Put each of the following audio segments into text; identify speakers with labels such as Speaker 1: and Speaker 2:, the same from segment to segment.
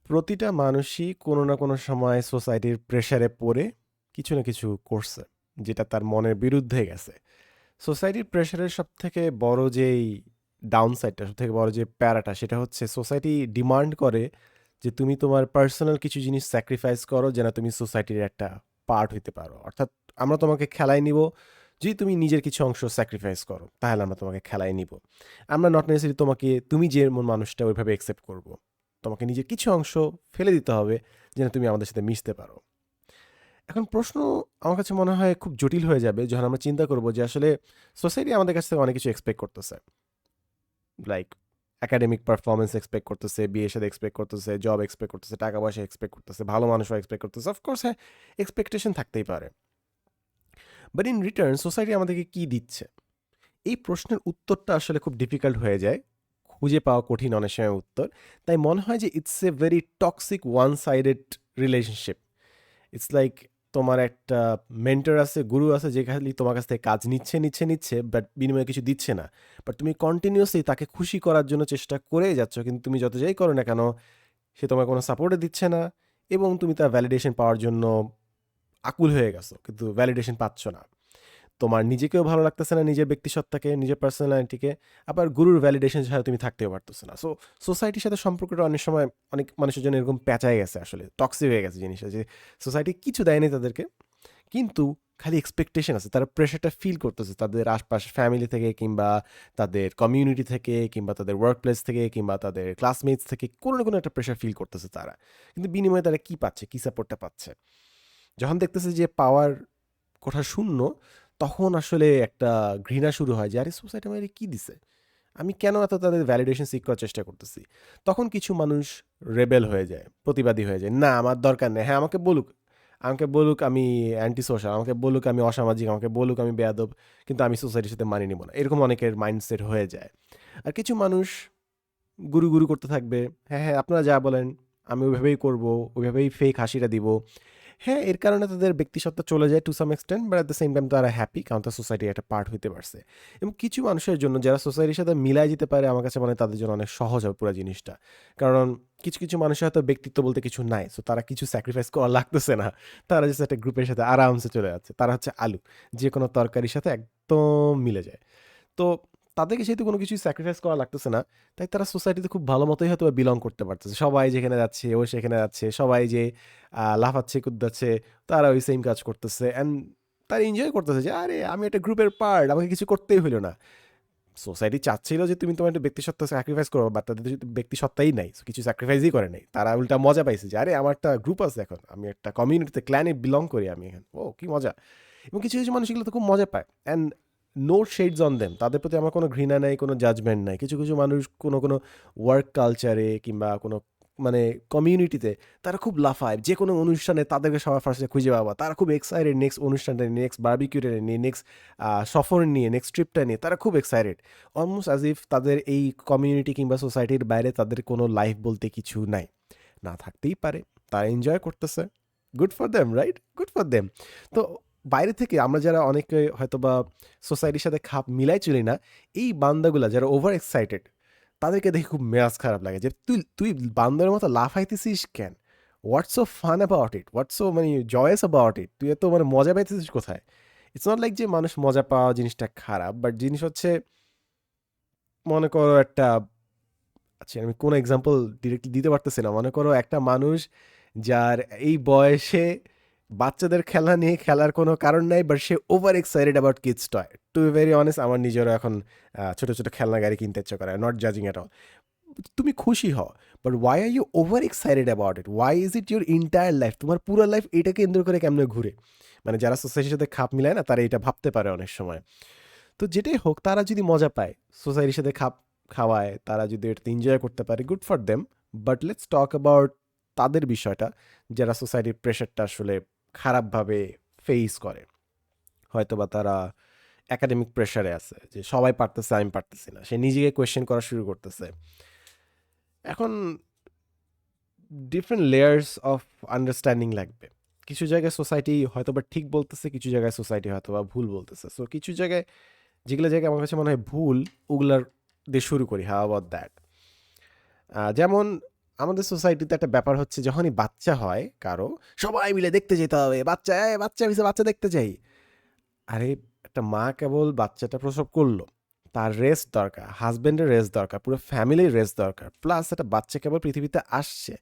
Speaker 1: প্রতিটা মানুষই কোনো না কোনো সময় সোসাইটির প্রেসারে পড়ে কিছু না কিছু করছে, যেটা তার মনের বিরুদ্ধে গেছে। সোসাইটির প্রেসারের সবথেকে বড় যেই ডাউন সাইডটা, সবথেকে বড় যে প্যারাটা, সেটা হচ্ছে সোসাইটি ডিমান্ড করে যে তুমি তোমার পার্সোনাল কিছু জিনিস স্যাক্রিফাইস করো যেন তুমি সোসাইটির একটা পার্ট হইতে পারো। অর্থাৎ আমরা তোমাকে খেলায় নিব, যদি তুমি নিজের কিছু অংশ স্যাক্রিফাইস করো তাহলে আমরা তোমাকে খেলায় নিব। আমরা নট নেসেসারি তোমাকে, তুমি যেমন মানুষটা ওইভাবে অ্যাকসেপ্ট করব। তোমাকে নিজের কিছু অংশ ফেলে দিতে হবে যেন তুমি আমাদের সাথে মিশতে পারো। এখন প্রশ্ন আমার কাছে মনে হয় খুব জটিল হয়ে যাবে যখন আমরা চিন্তা করব যে আসলে সোসাইটি আমাদের কাছ থেকে অনেক কিছু এক্সপেক্ট করতেছে। লাইক একাডেমিক পারফরমেন্স এক্সপেক্ট করতেছে, বিয়ের সাথে এক্সপেক্ট করতেছে, জব এক্সপেক্ট করতেছে, টাকা পয়সা এক্সপেক্ট করতেছে, ভালো মানুষও এক্সপেক্ট করতেছে। অফকোর্স হ্যাঁ, এক্সপেকটেশন থাকতেই পারে। বাট ইন রিটার্ন সোসাইটি আমাদেরকে কি দিচ্ছে? এই প্রশ্নের উত্তরটা আসলে খুব ডিফিকাল্ট হয়ে যায়, খুঁজে পাওয়া কঠিন অনেক সময় উত্তর। তাই মনে হয় যে it's a very toxic one sided relationship. It's like তোমার একটা মেন্টর আছে, গুরু আছে, যে খালি তোমার কাছ থেকে কাজ নিচ্ছে নিচ্ছে নিচ্ছে, বাট বিনিময়ে কিছু দিচ্ছে না। বাট তুমি কন্টিনিউসলি তাকে খুশি করার জন্য চেষ্টা করেই যাচ্ছ, কিন্তু তুমি যত যাই করো না কেন সে তোমার কোনো সাপোর্টে দিচ্ছে না, এবং তুমি তার ভ্যালিডেশন পাওয়ার জন্য আকুল হয়ে গেছো কিন্তু ভ্যালিডেশন পাচ্ছ না। তোমার নিজেকেও ভালো লাগতেছে না, নিজের ব্যক্তিসত্তাকে, নিজের পার্সোনালিটিকে। আবার গুরুর ভ্যালিডেশন ছাড়া তুমি থাকতেও পারতেছো না। সো সোসাইটির সাথে সম্পর্কটা অনেক সময় অনেক মানুষের জন্য এরকম প্যাঁচায় গেছে, আসলে টক্সিক হয়ে গেছে জিনিসটা, যে সোসাইটি কিছু দেয়নি তাদেরকে, কিন্তু খালি এক্সপেকটেশন আছে। তারা প্রেশারটা ফিল করতেছে তাদের আশপাশ ফ্যামিলি থেকে, কিংবা তাদের কমিউনিটি থেকে, কিংবা তাদের ওয়ার্ক প্লেস থেকে, কিংবা তাদের ক্লাসমেটস থেকে কোনো না কোনো একটা প্রেশার ফিল করতেছে তারা। কিন্তু বিনিময়ে তারা কি পাচ্ছে, কি সাপোর্টটা পাচ্ছে? যখন দেখতেছে যে পাওয়ার কোঠা শূন্য, তখন আসলে একটা ঘৃণা শুরু হয় যে আরে সোসাইটি আমাদের কি দিছে, আমি কেন এত তাদের ভ্যালিডেশন সিক করার চেষ্টা করতেছি। তখন কিছু মানুষ রেবেল হয়ে যায়, প্রতিবাদী হয়ে যায়, না আমার দরকার নেই, হ্যাঁ আমাকে বলুক, আমাকে বলুক আমি অ্যান্টি সোশ্যাল, আমাকে বলুক আমি অসামাজিক, আমাকে বলুক আমি বেয়াদব, কিন্তু আমি সোসাইটির সাথে মানিয়ে নিব না, এরকম অনেকের মাইন্ডসেট হয়ে যায়। আর কিছু মানুষ গুরু গুরু করতে থাকবে, হ্যাঁ হ্যাঁ আপনারা যা বলেন আমি ওইভাবেই করবো, ওইভাবেই ফেক হাসিটা দিব। হ্যাঁ, এর কারণে তাদের ব্যক্তিসত্তা চলে যায় to some extent, but at the same time তারা হ্যাপি, কারণ তার সোসাইটির একটা পার্ট হইতে পারছে। এবং কিছু মানুষের জন্য যারা সোসাইটির সাথে মিলাই যেতে পারে, আমার কাছে মনে হয় তাদের জন্য অনেক সহজ হবে পুরো জিনিসটা। কারণ কিছু কিছু মানুষের হয়তো ব্যক্তিত্ব বলতে কিছু নাই, সো তারা কিছু স্যাক্রিফাইস করা লাগতেছে না। তারা জাস্ট একটা গ্রুপের সাথে আরামসে চলে যাচ্ছে, তারা হচ্ছে আলু, যে কোনো তরকারির সাথে একদম মিলে যায়। তো তাদেরকে যেহেতু কোনো কিছুই স্যাক্রিফাইস করা লাগতেছে না, তাই তারা সোসাইটিতে খুব ভালো মতোই হয়তো বিলং করতে পারতেছে। সবাই যেখানে যাচ্ছে ও সেখানে যাচ্ছে, সবাই যে লাফাচ্ছে কুদ্দাচ্ছে, তারা ওই সেম কাজ করতেছে, অ্যান্ড তারা এনজয় করতেছে যে আরে আমি একটা গ্রুপের পার্ট, আমাকে কিছু করতেই হলো না। সোসাইটি চাচ্ছিল যে তুমি তোমার একটা ব্যক্তিসত্তা স্যাক্রিফাইস করো, বাট তাদের তো ব্যক্তিসত্তাই নাই, so কিছু স্যাক্রিফাইসই করে নাই। তারা উল্টা মজা পাইছে যে আরে আমার একটা গ্রুপ আছে, এখন আমি একটা কমিউনিটিতে ক্ল্যানে বিলং করি আমি এখন, ও কি মজা। এবং কিছু কিছু মানুষ এগুলো তো খুব মজা পায়, and no shades on them, তাদের প্রতি আমার কোনো ঘৃণা নাই, কোনো জাজমেন্ট নাই। কিছু কিছু মানুষ কোনো কোনো ওয়ার্ক কালচারে কিংবা কোনো মানে কমিউনিটিতে তারা খুব লাফায়, যে কোনো অনুষ্ঠানে তাদেরকে সবার ফার্স্টে খুঁজে পাবা, তারা খুব এক্সাইটেড নেক্সট অনুষ্ঠানটা নিয়ে, নেক্সট বারবিকিউটা নিয়ে, নেক্সট সফর নিয়ে, নেক্সট ট্রিপটা নিয়ে তারা খুব এক্সাইটেড। অলমোস্ট অ্যাজ ইফ তাদের এই কমিউনিটি কিংবা সোসাইটির বাইরে তাদের কোনো লাইফ বলতে কিছু নাই। না থাকতেই পারে, তারা এনজয় করতেছে, good for them, right, good for them. তো বাইরে থেকে আমরা যারা অনেকে হয়তো বা সোসাইটির সাথে খাপ মিলাই চলি না, এই বান্দাগুলা যারা ওভার এক্সাইটেড, তাদেরকে দেখে খুব মেজাজ খারাপ লাগে যে তুই তুই বান্দরের মতো লাফাইতেছিস কেন? What's so fun about it, what's so মানে জয়াস অ্যাবাউট ইট, তুই এত মানে মজা পাইতেছিস কোথায়? ইটস নট লাইক যে মানুষ মজা পাওয়া জিনিসটা খারাপ, বাট জিনিস হচ্ছে, মনে করো একটা, আচ্ছা আমি কোনো এক্সাম্পল ডিরেক্টলি দিতে পারতেছি না। মনে করো একটা মানুষ যার এই বয়সে বাচ্চাদের খেলনা নিয়ে খেলার কোনো কারণ নাই, বাট সে over excited about kids toy. To be very honest, আমার নিজেরও এখন ছোট ছোট খেলনা গাড়ি কিনতে ইচ্ছে করে, নট জাজিং এট অল। তুমি খুশি হও, but why are you over excited about it? Why is it your entire life? তোমার পুরো লাইফ এটাকে কেন্দ্র করে কেমনে ঘুরে? মানে যারা সোসাইটির সাথে খাপ মিলায় না, তারা এটা ভাবতে পারে অনেক সময়। তো যেটাই হোক, তারা যদি মজা পায়, সোসাইটির সাথে খাপ খাওয়ায়, তারা যদি এটাতে এনজয় করতে পারে, good for them. But let's talk about তাদের বিষয়টা, যারা সোসাইটির প্রেশারটা আসলে খারাপভাবে ফেস করে। হয়তোবা তারা একাডেমিক প্রেশারে আছে, যে সবাই পারতেছে আমি পারতেছি না, সে নিজেকে কোয়েশ্চেন করা শুরু করতেছে। এখন ডিফারেন্ট লেয়ার্স অফ আন্ডারস্ট্যান্ডিং লাগবে। কিছু জায়গায় সোসাইটি হয়তোবা ঠিক বলতেছে, কিছু জায়গায় সোসাইটি হয়তোবা ভুল বলতেছে। সো কিছু জায়গায়, যেগুলো জায়গায় আমার কাছে মনে হয় ভুল, ওগুলার দিয়ে শুরু করি, হাউ অ্যাবাউট দ্যাট? যেমন আমাদের সোসাইটিতে একটা ব্যাপার হচ্ছে যখনই বাচ্চা হয় কারো, সবাই মিলে দেখতে যেতে হবে, বাচ্চা বাচ্চা হয়েছে, বাচ্চা দেখতে যাই। আরে একটা মা কেবল বাচ্চাটা প্রসব করলো, তার রেস্ট দরকার, হাজবেন্ডের রেস্ট দরকার, পুরো ফ্যামিলির রেস্ট দরকার, প্লাস একটা বাচ্চা কেবল পৃথিবীতে আসছে,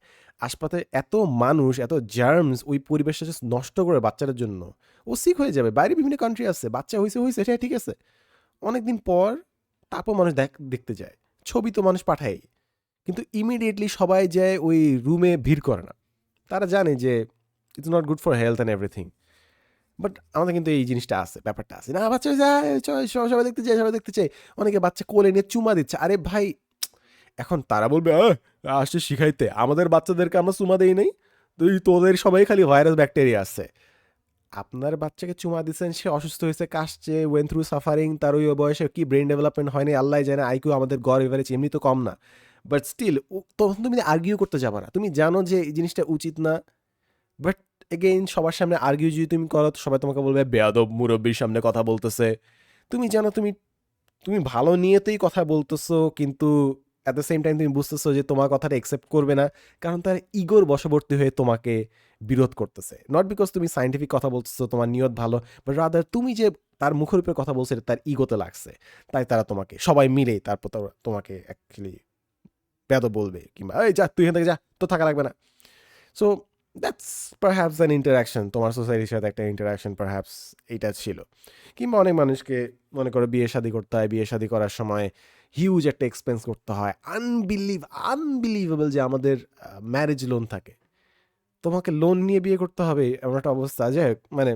Speaker 1: আশপাশে এত মানুষ, এত জার্মস ওই পরিবেশটা just নষ্ট করে বাচ্চাটার জন্য। ও সিক হয়ে যাবে। বাইরে বিভিন্ন কান্ট্রি আছে, বাচ্চা হয়েছে হয়েছে, সেটা ঠিক আছে, অনেকদিন পর তারপর মানুষ দেখতে যায়, ছবি তো মানুষ পাঠায়, কিন্তু ইমিডিয়েটলি সবাই যায় ওই রুমে ভিড় করে না। তারা জানে যে it's not good for health and everything. But আমাদের কিন্তু এই জিনিসটা আছে, ব্যাপারটা আছে, না বাচ্চা যায় সবাই দেখতে চাই, সবাই দেখতে চাই। অনেকে বাচ্চা কোলে নিয়ে চুমা দিচ্ছে। আরে ভাই, এখন তারা বলবে আসছে শিখাইতে, আমাদের বাচ্চাদেরকে আমরা চুমা দেই নাই, তুই তোদের সবাই খালি ভাইরাস ব্যাকটেরিয়া আছে। আপনার বাচ্চাকে চুমা দিচ্ছেন, সে অসুস্থ হয়েছে, কাশছে, ওয়েন থ্রু সাফারিং, তার ওই বয়সে কি ব্রেন ডেভেলপমেন্ট হয়নি আল্লাহ জানে, আইকিউ আমাদের গড় এভারেজ এমনি তো কম না। বাট স্টিল তখন তুমি আর্গিউ করতে যাবে না, তুমি জানো যে এই জিনিসটা উচিত না। বাট এগেইন সবার সামনে আর্গিউ যদি তুমি করো তো সবাই তোমাকে বলবে বেয়াদব, মুরব্বীর সামনে কথা বলতেছে। তুমি জানো তুমি তুমি ভালো নিয়েতেই কথা বলতেছো, কিন্তু অ্যাট দ্য সেম টাইম তুমি বুঝতেছো যে তোমার কথাটা একসেপ্ট করবে না, কারণ তার ইগোর বশবর্তী হয়ে তোমাকে বিরোধ করতেছে। নট বিকজ তুমি সাইন্টিফিক কথা বলতেছো, তোমার নিয়ত ভালো, বাট রাদার তুমি যে তার মুখের উপরে কথা বলছো এটা তার ইগোতে লাগছে, তাই তারা তোমাকে সবাই মিলেই তারপর তোমাকে অ্যাকচুয়ালি বেয়াদব বলবে, কিংবা এই যা তুই এখান থেকে যা, তো থাকা লাগবে না। So that's perhaps an interaction, তোমার সোসাইটির সাথে একটা ইন্টারাকশন পারহ্যাপস এইটা ছিল। কিংবা অনেক মানুষকে মনে করো বিয়ে শাদী করতে হয়, বিয়ে শাদী করার সময় হিউজ একটা এক্সপেন্স করতে হয়, আনবিলিভেবল যে আমাদের ম্যারেজ লোন থাকে, তোমাকে লোন নিয়ে বিয়ে করতে হবে এমন একটা অবস্থা যে মানে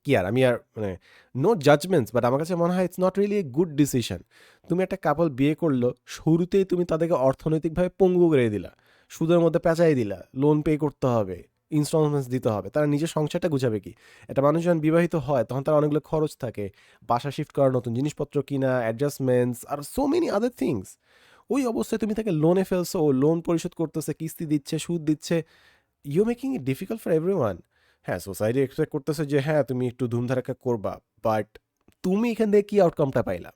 Speaker 1: কি আর আমি আর মানে নো জাজমেন্টস, বাট আমার কাছে মনে হয় it's not really a good decision. তুমি একটা কাপল বিয়ে করলো, শুরুতেই তুমি তাদেরকে অর্থনৈতিকভাবে পঙ্গু করে দিলা, সুদের মধ্যে পেঁচাই দিলা, লোন পে করতে হবে, ইনস্টলমেন্টস দিতে হবে, তারা নিজের সংসারটা গুছাবে কি? একটা মানুষ যখন বিবাহিত হয় তখন তার অনেকগুলো খরচ থাকে, বাসা শিফট করা, নতুন জিনিসপত্র কিনা, অ্যাডজাস্টমেন্টস আর সো মেনি আদার থিংস। ওই অবস্থায় তুমি তাকে লোনে ফেলছো, ও লোন পরিশোধ করতেছে, কিস্তি দিচ্ছে, সুদ দিচ্ছে, you making it difficult for everyone. হ্যাঁ, সোসাইটি এক্সপেক্ট করতেছে যে হ্যাঁ তুমি একটু ধুমধারাক্কা করবা, বাট তুমি এখান থেকে কি আউটকামটা পাইলা?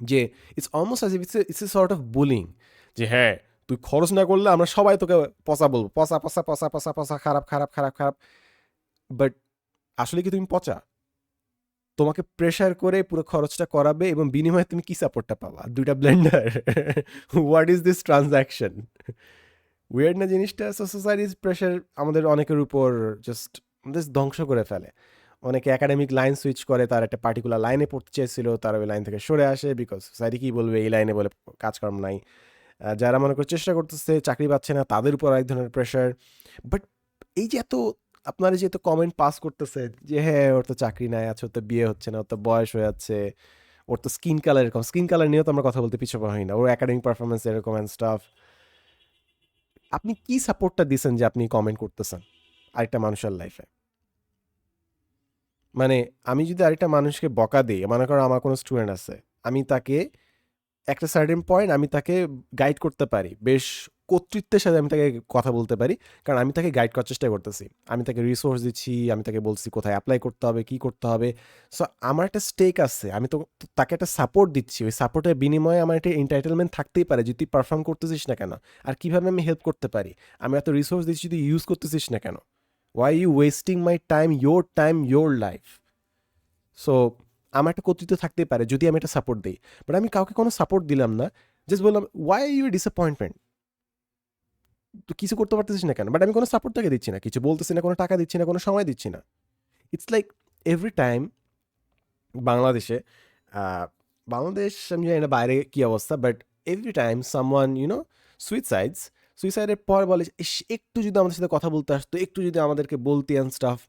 Speaker 1: যে it's almost as if it's a sort of bullying, যে হ্যাঁ তুই খরচ না করলে আমরা সবাই তোকে পচা বলবো, পচা পচা পচা পচা পচা, খারাপ খারাপ খারাপ খারাপ। বাট আসলে কি তুমি পচা? তোমাকে প্রেশার করে পুরো খরচটা করাবে এবং বিনিময়ে তুমি কি সাপোর্টটা পাবা? দুইটা Blender. What is this transaction? Weird না জিনিসটা? সোসাইটির প্রেশার আমাদের অনেকের উপর জাস্ট আমাদের ধ্বংস করে ফেলে। অনেকে একাডেমিক লাইন সুইচ করে, তার একটা পার্টিকুলার লাইনে পড়তে চেয়েছিল, তারা ওই লাইন থেকে সরে আসে বিকজ সোসাইটি কী বলবে, এই লাইনে বলে কাজকর্ম নাই। যারা মনে করে চেষ্টা করতেছে, চাকরি পাচ্ছে না, তাদের উপর এক ধরনের প্রেশার। বাট এই যে এত আপনারা যে এত কমেন্ট পাস করতেছে যে হ্যাঁ ওর তো চাকরি নাই আছে, ওর তো বিয়ে হচ্ছে না, ওর তো বয়স হয়ে যাচ্ছে, ওর তো স্কিন কালার এরকম, স্কিন কালার নিয়েও তো আমরা কথা বলতে পিছু পা হই না, ওর একাডেমিক পারফরমেন্স এরকম অ্যান্ড স্টাফ। আপনি কি সাপোর্টটা দিচ্ছেন যে আপনি কমেন্ট করতেছেন আরেকটা মানুষের লাইফে? মানে আমি যদি আরেকটা মানুষকে বকা দিই, মনে করো আমার কোনো স্টুডেন্ট আছে, আমি তাকে একটা সার্টেন পয়েন্ট আমি তাকে গাইড করতে পারি, বেশ কর্তৃত্বের সাথে আমি তাকে কথা বলতে পারি, কারণ আমি তাকে গাইড করার চেষ্টা করতেছি, আমি তাকে রিসোর্স দিচ্ছি, আমি তাকে বলছি কোথায় অ্যাপ্লাই করতে হবে, কি করতে হবে। সো আমার একটা স্টেক আছে, আমি তো তাকে একটা সাপোর্ট দিচ্ছি, ওই সাপোর্টের বিনিময়ে আমার একটা এন্টাইটেলমেন্ট থাকতেই পারে যে তুই পারফর্ম করতেছিস না কেন, আর কিভাবে আমি হেল্প করতে পারি, আমি এত রিসোর্স দিচ্ছি, তুই ইউজ করতেছিস না কেন, why you wasting my time your life. So আমার একটা কর্তৃত্ব থাকতেই পারে যদি আমি একটা সাপোর্ট দিই, বাট আমি কাউকে কোনো সাপোর্ট দিলাম না, জাস্ট বললাম ওয়াই ইউ ডিসঅ্যাপয়েন্টমেন্ট, তো কিছু করতে পারতেছিস না কেন, বাট আমি কোনো সাপোর্ট তাকে দিচ্ছি না, কিছু বলতেছি না, কোনো টাকা দিচ্ছি না, কোনো সময় দিচ্ছি না। ইটস লাইক এভরি টাইম বাংলাদেশে, আহ, বাংলাদেশ আমি জানি না বাইরে কী অবস্থা, বাট এভরি টাইম সামওয়ান সুইসাইডস, সুইসাইডের পর বলে ইস, একটু যদি আমাদের সাথে কথা বলতে আসতো, একটু যদি আমাদেরকে বলতে অ্যান্ড স্টাফ।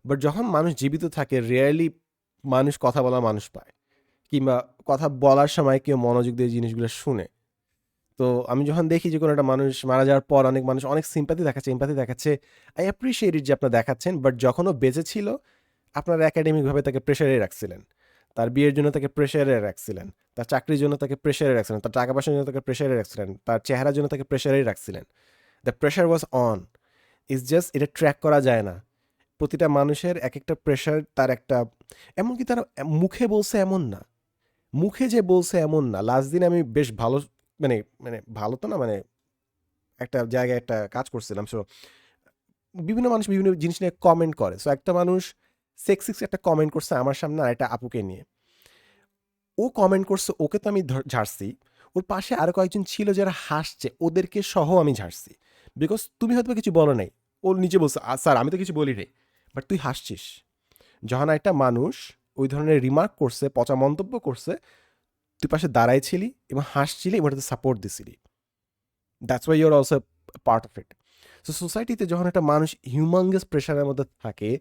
Speaker 1: বাট যখন মানুষ জীবিত থাকে রেয়ারলি মানুষ কথা বলা মানুষ পায়, কিংবা কথা বলার সময় কেউ মনোযোগ দিয়ে জিনিসগুলো শুনে। তো আমি যখন দেখি যে কোনো একটা মানুষ মারা যাওয়ার পর অনেক মানুষ অনেক সিম্প্যাথি দেখাচ্ছে, এমপ্যাথি দেখাচ্ছে, আই অ্যাপ্রিসিয়েট ইট যে আপনারা দেখাচ্ছেন, বাট যখন ও বেঁচে ছিল আপনারা একাডেমিকভাবে তাকে প্রেশারে রাখছিলেন, তার বিয়ের জন্য তাকে প্রেশারে রাখছিলেন, তার চাকরির জন্য তাকে প্রেশারে রাখছিলেন, তার টাকা পয়সার জন্য তাকে প্রেশারে রাখছিলেন, তার চেহারার জন্য তাকে প্রেশারেই রাখছিলেন। The pressure was on. It's just এটা ট্র্যাক করা যায় না। প্রতিটা মানুষের এক একটা প্রেশার, তার একটা, এমনকি তারা মুখে বলছে এমন না, মুখে যে বলছে এমন না। লাস্ট দিন আমি বেশ ভালো মানে মানে ভালো তো না, মানে একটা জায়গায় একটা কাজ করছিলাম। সো বিভিন্ন মানুষ বিভিন্ন জিনিস নিয়ে কমেন্ট করে। সো একটা মানুষ সেক্সিক্স একটা কমেন্ট করছে আমার সামনে আর একটা আপুকে নিয়ে। ও কমেন্ট করছে, ওকে তো আমি ঝাড়ছি। ওর পাশে আরো কয়েকজন ছিল যারা হাসছে, ওদেরকে সহ আমি ঝাড়ছি। বিকজ তুমি হয়তো কিছু বলো নাই। ও নিজে বলছে, স্যার আমি তো কিছু বলি নাই, বাট তুই হাসছিস। যখন একটা মানুষ ওই ধরনের রিমার্ক করছে, পচা মন্তব্য করছে, তুই পাশে দাঁড়াইছিলি এবং হাসছিলি এবং এটাতে সাপোর্ট দিছিলি। That's why your also part of it. So সোসাইটিতে যখন একটা মানুষ হিউমাঙ্গাস প্রেশারের মধ্যে থাকে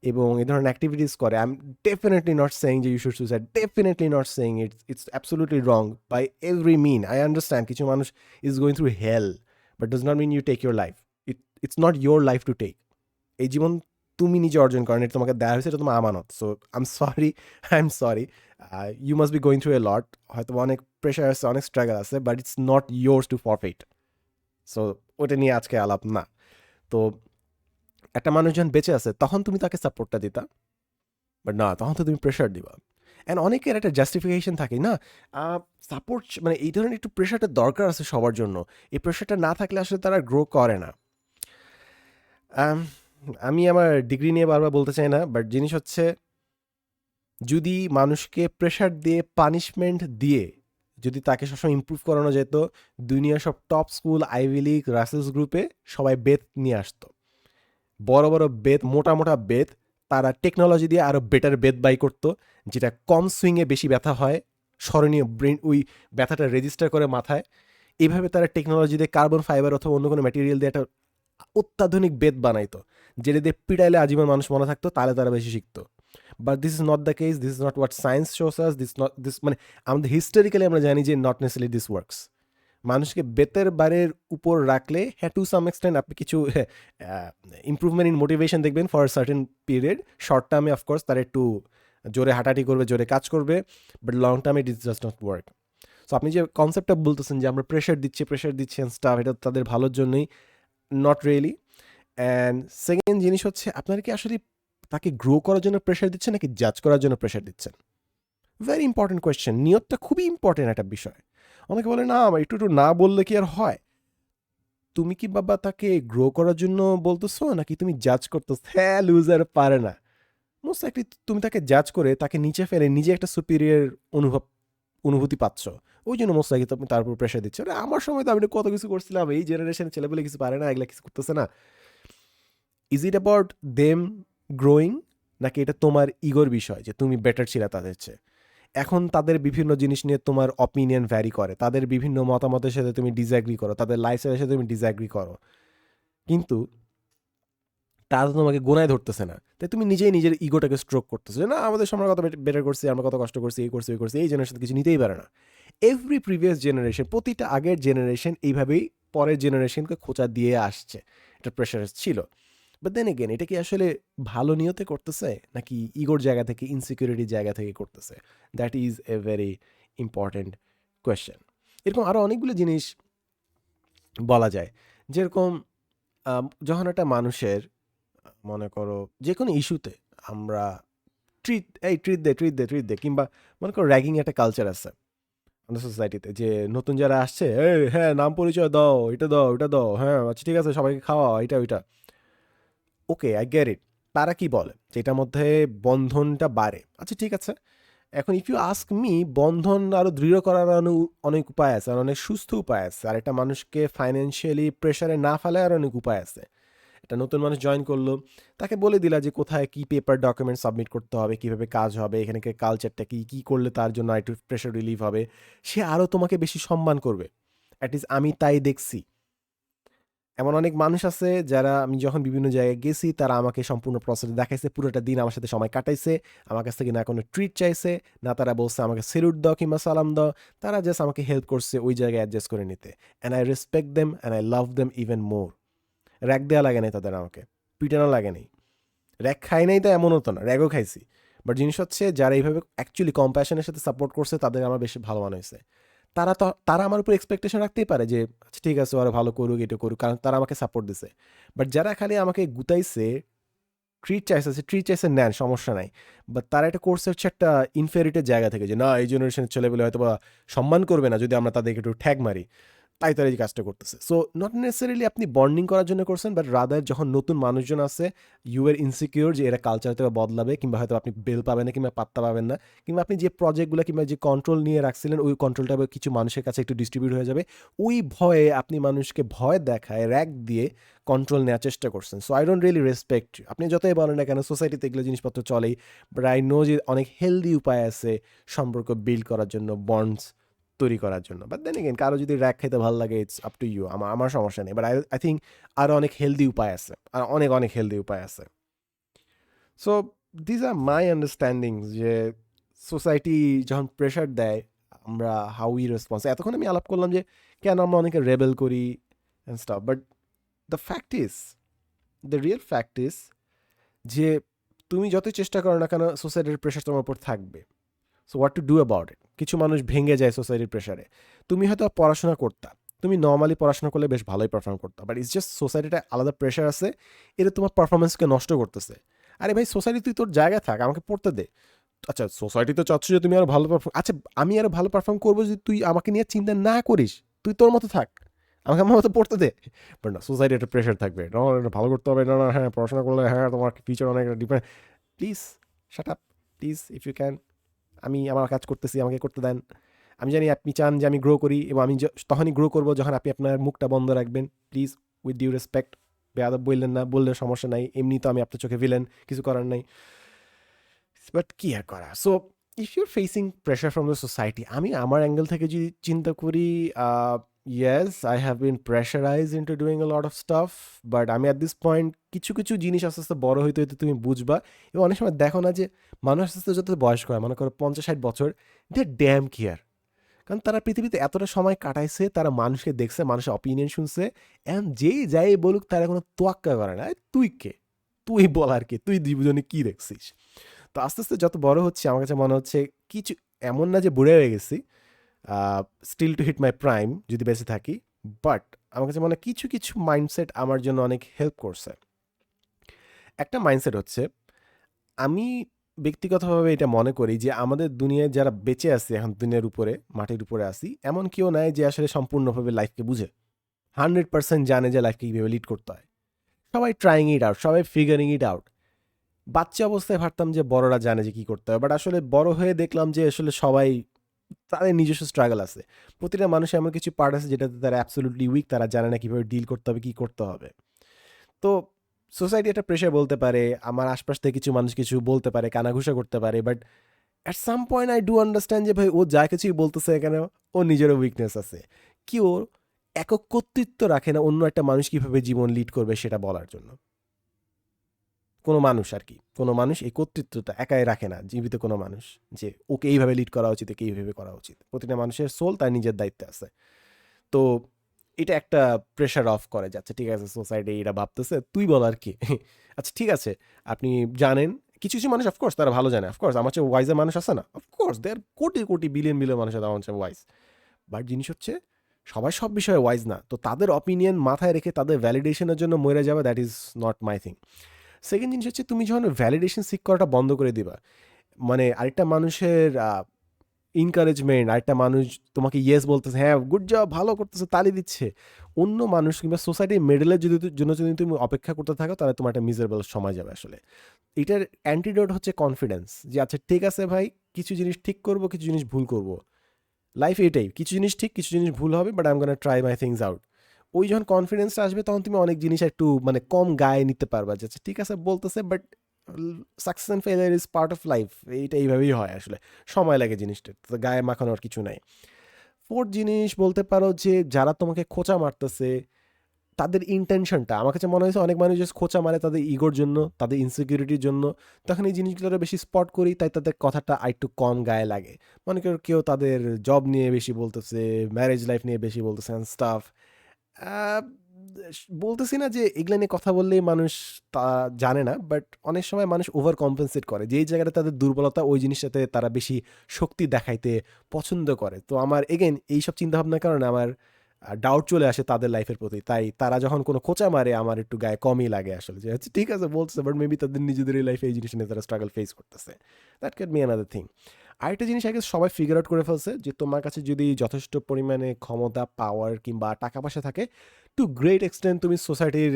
Speaker 1: এবং এই ধরনের অ্যাক্টিভিটিস করে, I am definitely not saying যে you should suicide, definitely not saying it's absolutely wrong by every mean. I understand কিছু মানুষ is going through hell, but does not mean you take your life. It's not your life to take. এই জীবন তুমি নিজে অর্জন করেন, এটা তোমাকে দেওয়া হয়েছে, এটা তোমার আমানত। So I am sorry, I am sorry, you must be going through a lot. হয়তো অনেক প্রেশার আছে, অনেক স্ট্রাগল আছে, but it's not yours to forfeit. So ওটা নিয়ে আজকে আলাপ না। তো একটা মানুষ যখন বেঁচে আছে তখন তুমি তাকে সাপোর্টটা দিতা, বাট না, তখন তো তুমি প্রেশার দিবা। অ্যান্ড অনেকের একটা জাস্টিফিকেশন থাকে না, সাপোর্ট মানে এই ধরনের একটু প্রেশারটা দরকার আছে সবার জন্য। এই প্রেশারটা না থাকলে আসলে তারা গ্রো করে না। আম, আমি আমার ডিগ্রি নিয়ে বারবার বলতে চাই না, বাট জিনিস হচ্ছে, যদি মানুষকে প্রেশার দিয়ে, পানিশমেন্ট দিয়ে যদি তাকে সবসময় ইমপ্রুভ করানো যেত, দুনিয়ার সব টপ স্কুল, আইভি লিগ, রাসেলস গ্রুপে সবাই বেত নিয়ে আসতো। বড় বড় বেত, মোটা মোটা বেত, তারা টেকনোলজি দিয়ে আরও বেটার বেত বাই করতো, যেটা কম সুইংয়ে বেশি ব্যথা হয়, স্মরণীয় ব্রেন ওই ব্যথাটা রেজিস্টার করে মাথায়। এইভাবে তারা টেকনোলজি দিয়ে কার্বন ফাইবার অথবা অন্য কোনো ম্যাটেরিয়াল দিয়ে একটা অত্যাধুনিক বেত বানাইতো, যেটা দিয়ে পিটাইলে আজীবন মানুষ মনে থাকতো, তাহলে তারা বেশি শিখতো। But this is not the case, this is not what science shows us, this মানে আমাদের হিস্টোরিক্যালি আমরা জানি যে নট নেসেসারিলি দিস ওয়ার্কস। মানুষকে বেতের বারের উপর রাখলে, হ্যাঁ, টু সাম এক্সটেন্ট আপনি কিছু ইম্প্রুভমেন্ট ইন মোটিভেশন দেখবেন ফর সার্টেন পিরিয়ড। শর্ট টার্মে অফকোর্স তারা একটু জোরে হাঁটাহাঁটি করবে, জোরে কাজ করবে, বাট লং টার্মে it is just not work. So আপনি যে কনসেপ্টটা বলতেছেন যে আমরা প্রেশার দিচ্ছি অ্যান্ড স্টাফ, এটা তাদের ভালোর জন্যই, নট রিয়েলি। অ্যান্ড সেকেন্ড জিনিস হচ্ছে, আপনারা কি আসলে তাকে গ্রো করার জন্য প্রেশার দিচ্ছেন নাকি জাজ করার জন্য প্রেশার দিচ্ছেন? Very important question. নিয়তটা খুবই ইম্পর্টেন্ট একটা বিষয়। অনেকে বলে না, আমার একটু একটু না বললে কি আর হয়? তুমি কি বাবা তাকে গ্রো করার জন্য বলতেছো নাকি তুমি জাজ করতেছো? হ্যাঁ, লুজার পারে না। মোস্ট লাইকলি তুমি তাকে জাজ করে তাকে নিচে ফেলে নিজে একটা সুপিরিয়র অনুভূতি পাচ্ছ। ওই জন্য মোস্ট লাইকলি তুমি তার উপর প্রেশার দিচ্ছ। আরে আমার সময় তো আমি কত কিছু করছিলাম, এই জেনারেশনের ছেলেপেলে কিছু পারে না, এগুলা কিছু করতেছে না। Is it about them growing, নাকি এটা তোমার ইগোর বিষয় যে তুমি বেটার ছিল তাদের চেয়ে? এখন তাদের বিভিন্ন জিনিস নিয়ে তোমার অপিনিয়ন ভ্যারি করে, তাদের বিভিন্ন মতামতের সাথে তুমি ডিসঅ্যাগ্রি করো, তাদের লাইফস্টাইলের সাথে তুমি ডিসঅ্যাগ্রি করো, কিন্তু তারা তো তোমাকে গোনায় ধরতেছে না। তাই তুমি নিজেই নিজের ইগোটাকে স্ট্রোক করতেছো যে না, আমাদের সময় কত বেটার করছি, আমরা কত কষ্ট করছি, এই করছি ওই করছি, এই জেনারেশন কিছু নিতেই পারে না। এভরি প্রিভিয়াস জেনারেশন, প্রতিটা আগের জেনারেশন এইভাবেই পরের জেনারেশনকে খোঁচা দিয়ে আসছে, এটা প্রেশার ছিল। বাট দেন এগেন, এটা কি আসলে ভালো নিয়তে করতেছে নাকি ইগোর জায়গা থেকে, ইনসিকিউরিটির জায়গা থেকে করতেছে? That is a very important question. এরকম আরও অনেকগুলো জিনিস বলা যায়। যেরকম যখন একটা মানুষের, মনে করো যে কোনো ইস্যুতে আমরা ট্রিট দে, কিংবা মনে করো র্যাগিং একটা কালচার আছে আমাদের সোসাইটিতে, যে নতুন যারা আসছে, এই হ্যাঁ নাম পরিচয় দাও, এটা দাও, ওটা দাও, হ্যাঁ আচ্ছা ঠিক আছে, সবাইকে খাওয়া, এটা ওইটা। ওকে, আই গেট ইট। তারা কি বলে যে এটার মধ্যে বন্ধনটা বাড়ে, আচ্ছা ঠিক আছে। এখন ইফ ইউ আস্ক মি, বন্ধন আরও দৃঢ় করার অনেক উপায় আছে, আর অনেক সুস্থ উপায় আছে, আর একটা মানুষকে ফাইন্যান্সিয়ালি প্রেশারে না ফেলে আর অনেক উপায় আছে। একটা নতুন মানুষ জয়েন করলো, তাকে বলে দিলা যে কোথায় কী পেপার ডকুমেন্ট সাবমিট করতে হবে, কীভাবে কাজ হবে, এখানকার কালচারটা কী, কী করলে তার জন্য একটু প্রেশার রিলিভ হবে, সে আরও তোমাকে বেশি সম্মান করবে। অ্যাটলিস্ট আমি তাই দেখছি। এমন অনেক মানুষ আছে যারা, আমি যখন বিভিন্ন জায়গায় গেছি, তারা আমাকে সম্পূর্ণ প্রসেস দেখাইছে, পুরোটা দিন আমার সাথে সময় কাটাইছে, আমার কাছ থেকে না কোনো ট্রিট চাইছে, না তারা বলছে আমাকে সেলুট দাও কিংবা সালাম দাও, তারা জাস্ট আমাকে হেল্প করছে ওই জায়গায় অ্যাডজাস্ট করে নিতে। And I respect them and I love them even more. Rack দেওয়া লাগে নাই তাদের, আমাকে পিটানো লাগে নাই। র্যাক খাই নাই তো এমনও তো না, র্যাগও খাইছি। বাট জিনিস হচ্ছে, যারা এইভাবে অ্যাকচুয়ালি কম্প্যাশনের সাথে সাপোর্ট করছে, তাদের আমার বেশি ভালো মনে হয়েছে। তারা আমার উপর এক্সপেকটেশন রাখতেই পারে যে আচ্ছা ঠিক আছে, ওরা ভালো করুক, এটা করুক, কারণ তারা আমাকে সাপোর্ট দিছে। বাট যারা খালি আমাকে গুতাইছে, ট্রিট চাইছে নেন, সমস্যা নাই। বাট তারা এটা করছে হচ্ছে একটা ইনফেরিটেড জায়গা থেকে, যে না এই জেনারেশনের ছেলেপেলে হয়তো বা সম্মান করবে না যদি আমরা তাদেরকে একটু ঠ্যাগ মারি, তাই তারা এই কাজটা করতেছে। সো নট নেসেসারিলি আপনি বন্ডিং করার জন্য করছেন, বাট রাদার যখন নতুন মানুষজন আছে, ইউ এর ইনসিকিউর যে এরা কালচার থেকে বদলাবে, কিংবা হয়তো আপনি বেল পাবেন না কিংবা পাত্তা পাবেন না, কিংবা আপনি যে প্রজেক্টগুলো কিংবা যে কন্ট্রোল নিয়ে রাখছিলেন ওই কন্ট্রোলটা কিছু মানুষের কাছে একটু ডিস্ট্রিবিউট হয়ে যাবে, ওই ভয়ে আপনি মানুষকে ভয় দেখায় র্যাক দিয়ে কন্ট্রোল নেওয়ার চেষ্টা করছেন। So I don't really respect. আপনি যতই বলেন না কেন সোসাইটিতে এগুলো জিনিসপত্র চলেই, বাট আই নো যে অনেক হেলদি উপায় আছে সম্পর্ক বিল্ড করার জন্য, বন্ডস তৈরি করার জন্য। বাট দেন এগেন কারো যদি র্যাক খেতে ভালো লাগে, ইটস আপ টু ইউ, আমার সমস্যা নেই। বাট আই থিঙ্ক আরও অনেক হেলদি উপায় আছে, আর অনেক অনেক হেলদি উপায় আছে। So these are my understanding যে সোসাইটি যখন প্রেশার দেয় আমরা হাউ ই রেসপন্স। এতক্ষণ আমি আলাপ করলাম যে কেন আমরা অনেকে রেবেল করি and staff, but the fact is, the real fact is যে তুমি যতই চেষ্টা করো না কেন সোসাইটির প্রেশার তোমার উপর থাকবে। So what to do about it? কিছু মানুষ ভেঙে যায় সোসাইটির প্রেশারে। তুমি হয়তো পড়াশোনা করতা, তুমি নর্মালি পড়াশোনা করলে বেশ ভালোই পারফর্ম করতা, বাট ইটস জাস্ট সোসাইটিটা আলাদা প্রেশার আছে, এটা তোমার পারফরমেন্সকে নষ্ট করতেছে। আরে ভাই সোসাইটি তুই তোর জায়গায় থাক, আমাকে পড়তে দে। আচ্ছা সোসাইটি তো চাচ্ছ যে তুমি আরো ভালো পারফর্ম, আচ্ছা আমি আরো ভালো পারফর্ম করবো যদি তুই আমাকে নিয়ে চিন্তা না করিস, তুই তোর মতো থাক, আমাকে আমার মতো পড়তে দে। বাট না, সোসাইটি একটা প্রেশার থাকবে, না এটা ভালো করতে হবে, না না হ্যাঁ পড়াশোনা করলে হ্যাঁ তোমার ফিউচার অনেক depend. Please shut up, please if you can. আমি আমার কাজ করতেছি, আমাকে করতে দেন। আমি জানি আপনি চান যে আমি গ্রো করি, এবং আমি তখনই গ্রো করবো যখন আপনি আপনার মুখটা বন্ধ রাখবেন। প্লিজ উইথ ডিউ রেসপেক্ট, বেয়াদব বললেন না, বললে সমস্যা নাই, এমনি তো আমি আপনার চোখে ভিলেন, কিছু করার নাই। বাট কি আর করা। So if your facing pressure from the society, আমি আমার অ্যাঙ্গেল থেকে যদি চিন্তা করি, yes I have been pressurise into doing a lot of staff, but আমি অ্যাট দিস পয়েন্ট কিছু কিছু জিনিস আস্তে আস্তে বড় হইতে হইতে তুমি বুঝবা। এবং অনেক সময় দেখো না যে মানুষ আস্তে আস্তে যত বয়স করে, মনে করো 50-60 বছর, দে ড্যাম কেয়ার। কারণ তারা পৃথিবীতে এতটা সময় কাটাইছে, তারা মানুষকে দেখছে, মানুষের অপিনিয়ন শুনছে, এন্ড যেই যাই বলুক তারা কোনো তোয়াক্কা করে না। তুই কে, তুই বলার কে, তুই জীবনে কি দেখছিস? তো আস্তে আস্তে যত বড় হচ্ছে আমার কাছে মনে হচ্ছে কিছু, এমন না যে বুড়ে হয়ে গেছি, স্টিল টু হিট মাই প্রাইম যদি বেঁচে থাকি, বাট আমার কাছে মনে হয় কিছু কিছু মাইন্ডসেট আমার জন্য অনেক হেল্প করছে। একটা মাইন্ডসেট হচ্ছে, আমি ব্যক্তিগতভাবে এটা মনে করি যে আমাদের দুনিয়ায় যারা বেঁচে আছে এখন, দুনিয়ার উপরে মাটির উপরে আসি, এমন কেউ নাই যে আসলে সম্পূর্ণভাবে লাইফকে বুঝে 100% জানে যে লাইফকে কীভাবে লিড করতে হয়। সবাই ট্রাইং ইট আউট, সবাই ফিগারিং ইট আউট। বাচ্চা অবস্থায় ভাবতাম যে বড়রা জানে যে কী করতে হবে, বাট আসলে বড় হয়ে দেখলাম যে আসলে সবাই, তাদের নিজস্ব স্ট্রাগল আছে। প্রতিটা মানুষের এমন কিছু পার্ট আছে যেটাতে তারা অ্যাবসলিউটলি উইক, তারা জানে না কীভাবে ডিল করতে হবে, কী করতে হবে। তো সোসাইটি একটা প্রেশার বলতে পারে, আমার আশপাশ থেকে কিছু মানুষ কিছু বলতে পারে, কানাঘুষা করতে পারে, but at some point I do understand যে ভাই ও যা কিছুই বলতেছে এখানে, ও নিজেরও উইকনেস আছে। কি ও একক কর্তৃত্ব রাখে না অন্য একটা মানুষ কীভাবে জীবন লিড করবে সেটা বলার জন্য। কোনো মানুষ আর কি, কোনো মানুষ এই কর্তৃত্বটা একাই রাখে না, জীবিত কোনো মানুষ, যে ওকে এইভাবে লিড করা উচিত, একে এইভাবে করা উচিত। প্রতিটা মানুষের সোল তার নিজের দায়িত্বে আছে। তো এটা একটা প্রেশার অফ করে যাচ্ছে, ঠিক আছে সোসাইটি এটা ভাবতেছে, তুই বল আর কি। আচ্ছা ঠিক আছে, আপনি জানেন কিছু কিছু মানুষ অফকোর্স তারা ভালো জানে, অফকোর্স আমার চেয়ে ওয়াইজের মানুষ আছে না, অফকোর্স দেয়ার কোটি কোটি বিলিয়ন বিলিয়ন মানুষ আছে আমার চেয়ে ওয়াইজ। বাট জিনিস হচ্ছে সবাই সব বিষয়ে ওয়াইজ না, তো তাদের অপিনিয়ন মাথায় রেখে তাদের ভ্যালিডেশনের জন্য মরে যাবে, that is not my thing. Second জিনিস হচ্ছে, তুমি যখন ভ্যালিডেশন সিক করাটা বন্ধ করে দিবা, মানে আরেকটা মানুষের এনকারেজমেন্ট, আরেকটা মানুষ তোমাকে ইয়েস বলতেছে, হ্যাঁ গুড জব, ভালো করতেছে, তালি দিচ্ছে, অন্য মানুষ কিংবা সোসাইটির মেডেলের জন্য যদি তুমি অপেক্ষা করতে থাকো, তাহলে তোমার একটা মিজারেবল সময় যাবে আসলে। এটার অ্যান্টিডোট হচ্ছে কনফিডেন্স, যে আচ্ছা ঠিক আছে ভাই, কিছু জিনিস ঠিক করব, কিছু জিনিস ভুল করব, লাইফ এটাই, কিছু জিনিস ঠিক, কিছু জিনিস ভুল হবে, but I am gonna try my things out. ওই যখন কনফিডেন্সটা আসবে, তখন তুমি অনেক জিনিস একটু মানে কম গায়ে নিতে পারবা, যে আচ্ছা ঠিক আছে বলতেছে, but success and failure is part of life, এইটা এইভাবেই হয় আসলে, সময় লাগে জিনিসটা, তো গায়ে মাখানোর কিছু নাই। ফোর্থ জিনিস বলতে পারো যে যারা তোমাকে খোঁচা মারতেছে, তাদের ইন্টেনশনটা আমার কাছে মনে হয়েছে, অনেক মানুষ জাস্ট খোঁচা মারে তাদের ইগোর জন্য, তাদের ইনসিকিউরিটির জন্য, তখন এই জিনিসগুলো বেশি স্পট করি, তাই তাদের কথাটা আরেকটু কম গায়ে লাগে। মনে করো কেউ তাদের জব নিয়ে বেশি বলতেছে, ম্যারেজ লাইফ নিয়ে বেশি বলতেছে অ্যান্ড স্টাফ। আহ, বলতেছি না যে এগুলো নিয়ে কথা বললেই মানুষ তা জানে না, বাট অনেক সময় মানুষ ওভার কম্পেনসেট করে, যেই জায়গাটা তাদের দুর্বলতা ওই জিনিসটাতে তারা বেশি শক্তি দেখাইতে পছন্দ করে। তো আমার এগেন এইসব চিন্তাভাবনার কারণে আমার ডাউট চলে আসে তাদের লাইফের প্রতি। তাই তারা যখন কোনো খোঁচা মারে আমার একটু গায়ে কমই লাগে আসলে, যে আচ্ছা ঠিক আছে বলছে, বাট মেবি তাদের নিজেদের লাইফে এই জিনিসটা নিয়ে তারা স্ট্রাগল ফেস করতেছে। That can be another thing. আরেকটা জিনিস আগে সবাই ফিগার আউট করে ফেলছে যে তোমার কাছে যদি যথেষ্ট পরিমাণে ক্ষমতা, পাওয়ার কিংবা টাকা পয়সা থাকে, টু গ্রেট এক্সটেন্ট তুমি সোসাইটির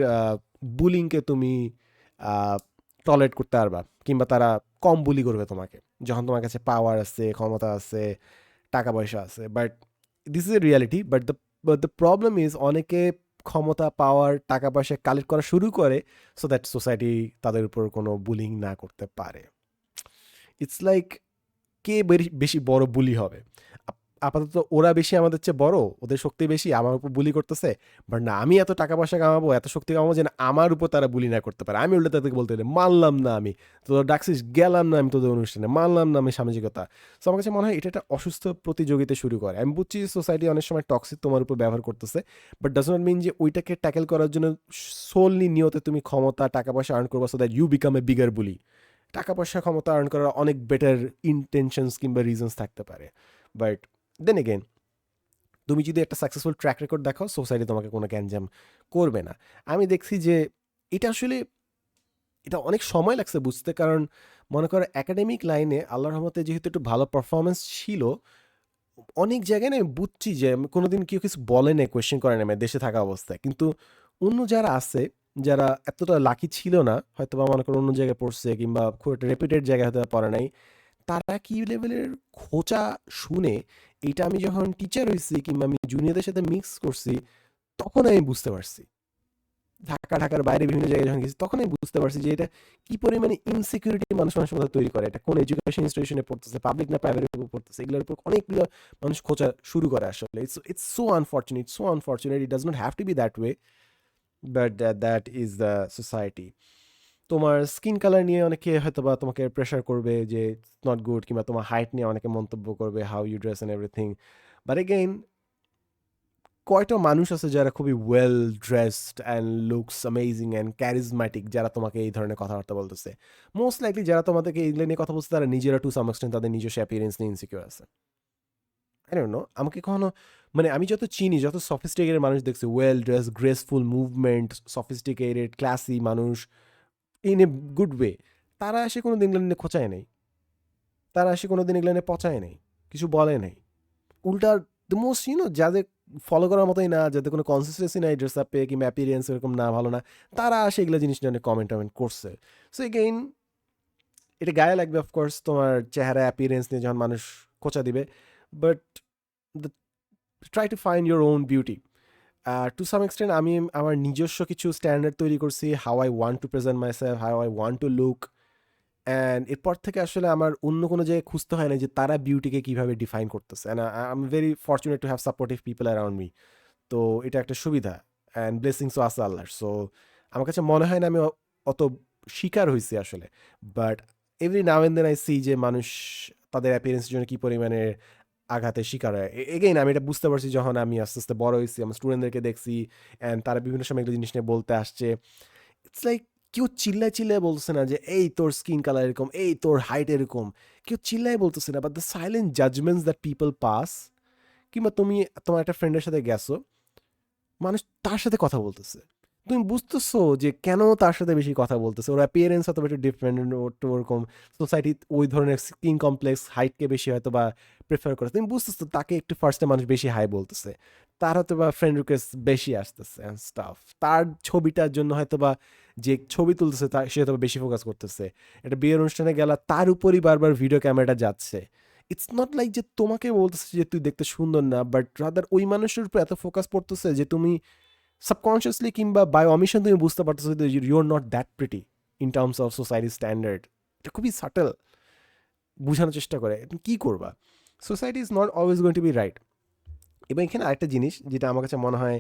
Speaker 1: বুলিংকে তুমি টলারেট করতে পারবা, কিংবা তারা কম বুলি করবে তোমাকে যখন তোমার কাছে পাওয়ার আছে, ক্ষমতা আছে, টাকা পয়সা আছে। But this is a reality. But the problem is অনেকে ক্ষমতা, পাওয়ার, টাকা পয়সা কালেক্ট করা শুরু করে সো দ্যাট সোসাইটি তাদের উপর কোনো বুলিং না করতে পারে। ইটস লাইক কে বেশি বড় বুলি হবে। আপাতত ওরা বেশি আমাদের চেয়ে বড়, ওদের শক্তি বেশি, আমার উপর বুলি করতেছে। বাট না, আমি এত টাকা পয়সা কামাবো, এত শক্তি কামাবো যে না আমার উপর তারা বুলি না করতে পারে। আমি উল্টো তাদেরকে বলতে পারি মানলাম না, আমি তোদের ডাকছিস গেলাম না, আমি তোদের অনুষ্ঠানে মানলাম না, আমি সামাজিকতা। সো আমার কাছে মনে হয় এটা একটা অসুস্থ প্রতিযোগিতা শুরু করে। আমি বুঝছি সোসাইটি অনেক সময় টক্সিক তোমার উপর ব্যবহার করতেছে, বাট ডাজ নট মিন যে ওইটাকে ট্যাকেল করার জন্য সোললি নিয়তে তুমি ক্ষমতা, টাকা পয়সা আর্ন করবো so that you become a bigger bully. টাকা পয়সা, ক্ষমতা আর্ন করার অনেক বেটার ইন্টেনশনস কিংবা রিজনস থাকতে পারে। বাট দেন এগেন, তুমি যদি একটা সাকসেসফুল ট্র্যাক রেকর্ড দেখাও, সোসাইটি তোমাকে কোনো গ্যাঞ্জাম করবে না। আমি দেখছি যে এটা আসলে এটা অনেক সময় লাগছে বুঝতে, কারণ মনে করো একাডেমিক লাইনে আল্লাহর রহমতে যেহেতু একটু ভালো পারফরমেন্স ছিল, অনেক জায়গায় না আমি বুঝছি যে আমি কোনোদিন কেউ কিছু বলে না, কোয়েশ্চেন করে না আমি দেশে থাকা অবস্থায়। কিন্তু অন্য যারা আছে, যারা এতটা লাকি ছিল না, হয়তো বা মনে করো অন্য জায়গায় পড়ছে কিংবা খুব একটা রেপুটেড জায়গায় হয়তো বা পড়ে নাই, তারা কি লেভেলের খোঁচা শুনে, এইটা আমি যখন টিচার হয়েছি কিংবা আমি জুনিয়রদের সাথে মিক্স করছি, তখন আমি বুঝতে পারছি। ঢাকার বাইরে বিভিন্ন জায়গায় যখন গেছি তখন আমি বুঝতে পারছি যে এটা কি পরিমাণে ইনসিকিউরিটি মানুষ মানুষের মধ্যে তৈরি করে। এটা কোন এডুকেশন ইনস্টিটিউশনে পড়তেছে, পাবলিক না প্রাইভেট পড়তেছে, এগুলোর উপর অনেকগুলো মানুষ খোঁচা শুরু করে আসলে। It's so unfortunate, so unfortunate. It does not have to be that way, but that is the society. তোমার স্কিন কালার নিয়ে অনেকে হয়তো বা তোমাকে প্রেশার করবে যে নট গুড, কিংবা তোমার হাইট নিয়ে অনেকে মন্তব্য করবে, how you dress and everything. But again, কয়টা মানুষ আছে যারা খুবই well dressed and looks amazing and charismatic, যারা তোমাকে এই ধরনের কথাবার্তা বলতেছে? মোস্ট লাইকলি যারা তোমাদেরকে এইগুলো নিয়ে কথা বলছে তারা নিজেরা টু সাম এক্সটেন্ট তাদের নিজস্ব অ্যাপিয়ারেন্স নিয়ে ইনসিকিউর আছে। আই ডোন্ট নো, আমাকে কখনো, মানে আমি যত চিনি, যত সফিস্টিকেটেড মানুষ দেখছি, well dress, graceful movement, sophisticated classy মানুষ ইন এ গুড ওয়ে, তারা এসে কোনো দিন এগুলো নিয়ে খোঁচায় নেই, তারা এসে কোনো দিন এগুলো নিয়ে পচায় নেই, কিছু বলে নেই। উল্টা দ্য মোস্ট যাদের ফলো করার মতোই না, যাদের কোনো কনসিস্টেন্সি নাই ড্রেস আপে কিংবা অ্যাপিয়ারেন্স এরকম না, ভালো না, তারা আসে এগুলো জিনিস নিয়ে অনেক কমেন্ট টমেন্ট করছে। সো এগেইন, এটা গায়ে লাগবে অফকোর্স তোমার চেহারা অ্যাপিয়ারেন্স নিয়ে যখন মানুষ খোঁচা দিবে, but the try to find your own beauty. To some extent আমি আমার নিজস্ব কিছু স্ট্যান্ডার্ড তৈরি করছি, how I want to present myself, how I want to look. And এরপর থেকে আসলে আমার অন্য কোনো জায়গায় খুঁজতে হয় না যে তারা বিউটিকে কীভাবে ডিফাইন করতেছে। And I am very fortunate to have supportive people around me. তো এটা একটা সুবিধা অ্যান্ড ব্লেসিংসও আছে আল্লাহর। সো আমার কাছে মনে হয় না আমি অত শিকার হয়েছি আসলে। But every now and then I see যে মানুষ তাদের অ্যাপিয়ারেন্সের জন্য কী পরিমাণে আঘাতের শিকার হয়। এগেইন আমি এটা বুঝতে পারছি যখন আমি আস্তে আস্তে বড় হয়েছি, আমার স্টুডেন্টদেরকে দেখছি অ্যান্ড তারা বিভিন্ন সময় এগুলো জিনিস নিয়ে বলতে আসছে। ইটস লাইক কেউ চিল্লায় চিল্লায় বলছে না যে এই তোর স্কিন কালার এরকম, এই তোর হাইট এরকম, কেউ চিল্লায় বলতেছে না। But the silent judgements that people pass, কিংবা তুমি তোমার একটা ফ্রেন্ডের সাথে গেছো, মানুষ তার সাথে কথা বলতেছে, তুমি বুঝতেছো যে কেন তার সাথে বেশি কথা বলতেছে, ওর অ্যাপিয়ারেন্স হয়তো একটু ডিফারেন্ট, ওরকম সোসাইটি ওই ধরনের স্কিন কমপ্লেক্স হাইটকে বেশি হয়তো বা প্রেফার করে, তুমি বুঝতেছো তাকে একটু ফার্স্টে মানুষ বেশি হাই বলতেছে, তার হয়তো বা ফ্রেন্ড রিকোয়েস্ট বেশি আসতেছে অ্যান্ড স্টাফ, তার ছবিটার জন্য হয়তো বা যে ছবি তুলতেছে তার সে হয়তো বেশি ফোকাস করতেছে, একটা বিয়ের অনুষ্ঠানে গেলা তার উপরই বারবার ভিডিও ক্যামেরাটা যাচ্ছে। ইটস নট লাইক যে তোমাকে বলতেছে যে তুই দেখতে সুন্দর না, বাট রাদার ওই মানুষের উপর এত ফোকাস পড়তেছে যে তুমি সাবকনশিয়াসলি কিংবা বাই অমিশন তুমি বুঝতে পারতেছো যে you are not that pretty in terms of society standard. এটা খুবই সাটেল, বোঝানোর চেষ্টা করে। তুমি কী করবা? Society is not always going to be right. এবং এখানে আরেকটা জিনিস যেটা আমার কাছে মনে হয়